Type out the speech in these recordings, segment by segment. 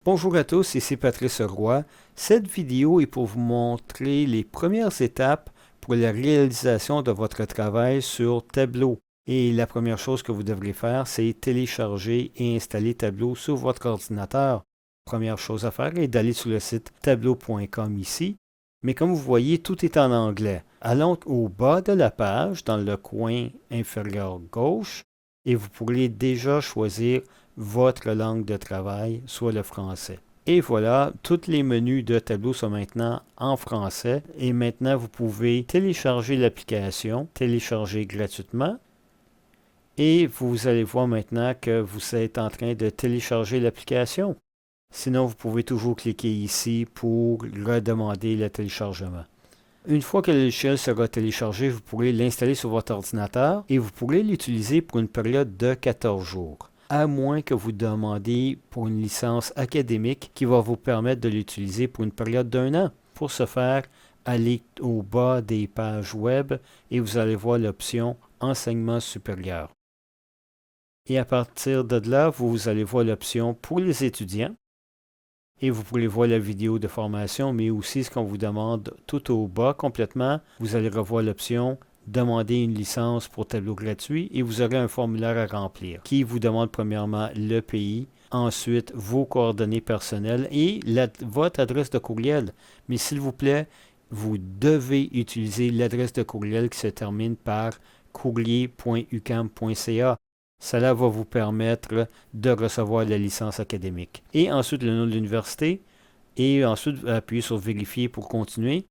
Bonjour à tous, ici Patrice Roy. Cette vidéo est pour vous montrer les premières étapes pour la réalisation de votre travail sur Tableau. Et la première chose que vous devrez faire, c'est télécharger et installer Tableau sur votre ordinateur. Première chose à faire est d'aller sur le site tableau.com ici. Mais comme vous voyez, tout est en anglais. Allons au bas de la page, dans le coin inférieur gauche, et vous pourrez déjà choisir votre langue de travail, soit le français. Et voilà, tous les menus de Tableau sont maintenant en français. Et maintenant, vous pouvez télécharger l'application, télécharger gratuitement. Et vous allez voir maintenant que vous êtes en train de télécharger l'application. Sinon, vous pouvez toujours cliquer ici pour redemander le téléchargement. Une fois que le logiciel sera téléchargé, vous pourrez l'installer sur votre ordinateur et vous pourrez l'utiliser pour une période de 14 jours. À moins que vous demandiez pour une licence académique qui va vous permettre de l'utiliser pour une période d'1 an. Pour ce faire, allez au bas des pages web et vous allez voir l'option Enseignement supérieur. Et à partir de là, vous allez voir l'option pour les étudiants. Et vous pourrez voir la vidéo de formation, mais aussi ce qu'on vous demande tout au bas complètement. Vous allez revoir l'option Demander une licence pour Tableau gratuit et vous aurez un formulaire à remplir qui vous demande premièrement le pays, ensuite vos coordonnées personnelles et votre adresse de courriel. Mais s'il vous plaît, vous devez utiliser l'adresse de courriel qui se termine par courrier.ucam.ca. Cela va vous permettre de recevoir la licence académique. Et ensuite, le nom de l'université. Et ensuite, appuyez sur Vérifier pour continuer.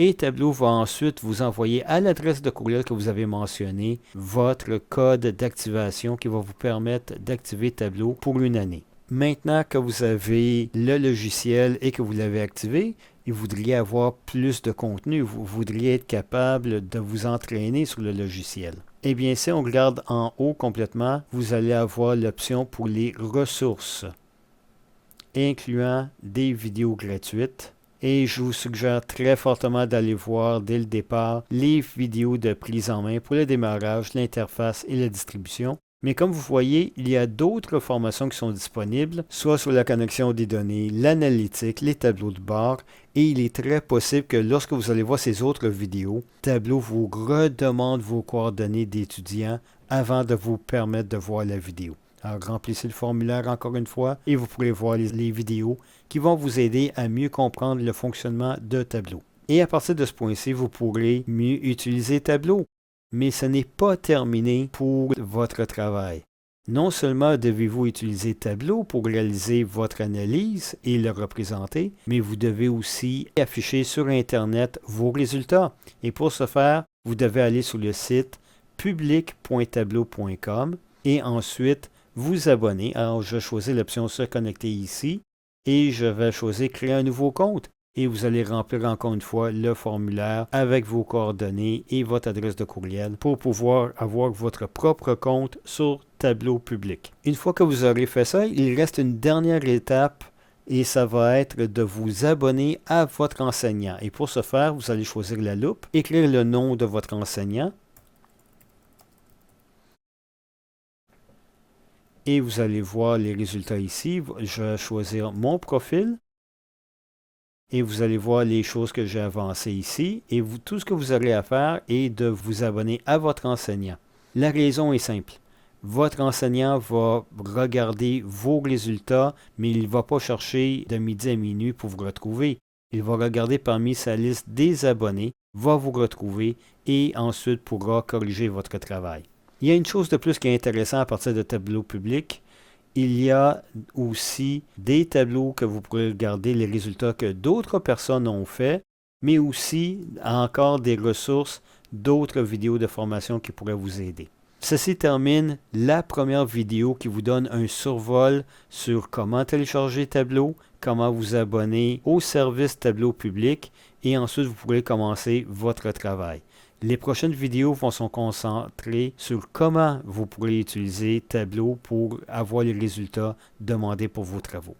Et Tableau va ensuite vous envoyer à l'adresse de courriel que vous avez mentionnée votre code d'activation qui va vous permettre d'activer Tableau pour une année. Maintenant que vous avez le logiciel et que vous l'avez activé, et vous voudriez avoir plus de contenu, vous voudriez être capable de vous entraîner sur le logiciel. Eh bien, si on regarde en haut complètement, vous allez avoir l'option pour les ressources, incluant des vidéos gratuites. Et je vous suggère très fortement d'aller voir dès le départ les vidéos de prise en main pour le démarrage, l'interface et la distribution. Mais comme vous voyez, il y a d'autres formations qui sont disponibles, soit sur la connexion des données, l'analytique, les tableaux de bord, et il est très possible que lorsque vous allez voir ces autres vidéos, Tableau vous redemande vos coordonnées d'étudiants avant de vous permettre de voir la vidéo. Alors, remplissez le formulaire encore une fois et vous pourrez voir les vidéos qui vont vous aider à mieux comprendre le fonctionnement de Tableau. Et à partir de ce point-ci, vous pourrez mieux utiliser Tableau. Mais ce n'est pas terminé pour votre travail. Non seulement devez-vous utiliser Tableau pour réaliser votre analyse et le représenter, mais vous devez aussi afficher sur Internet vos résultats. Et pour ce faire, vous devez aller sur le site public.tableau.com et ensuite vous abonner. Alors, je choisis l'option Se connecter ici et je vais choisir Créer un nouveau compte. Et vous allez remplir encore une fois le formulaire avec vos coordonnées et votre adresse de courriel pour pouvoir avoir votre propre compte sur Tableau public. Une fois que vous aurez fait ça, il reste une dernière étape et ça va être de vous abonner à votre enseignant. Et pour ce faire, vous allez choisir la loupe, écrire le nom de votre enseignant et vous allez voir les résultats ici. Je vais choisir mon profil. Et vous allez voir les choses que j'ai avancées ici. Et tout ce que vous aurez à faire est de vous abonner à votre enseignant. La raison est simple. Votre enseignant va regarder vos résultats, mais il ne va pas chercher de midi à minuit pour vous retrouver. Il va regarder parmi sa liste des abonnés, va vous retrouver et ensuite pourra corriger votre travail. Il y a une chose de plus qui est intéressante à partir de Tableau public. Il y a aussi des tableaux que vous pourrez regarder les résultats que d'autres personnes ont fait, mais aussi encore des ressources, d'autres vidéos de formation qui pourraient vous aider. Ceci termine la première vidéo qui vous donne un survol sur comment télécharger Tableau, comment vous abonner au service Tableau public et ensuite vous pourrez commencer votre travail. Les prochaines vidéos vont se concentrer sur comment vous pourrez utiliser Tableau pour avoir les résultats demandés pour vos travaux.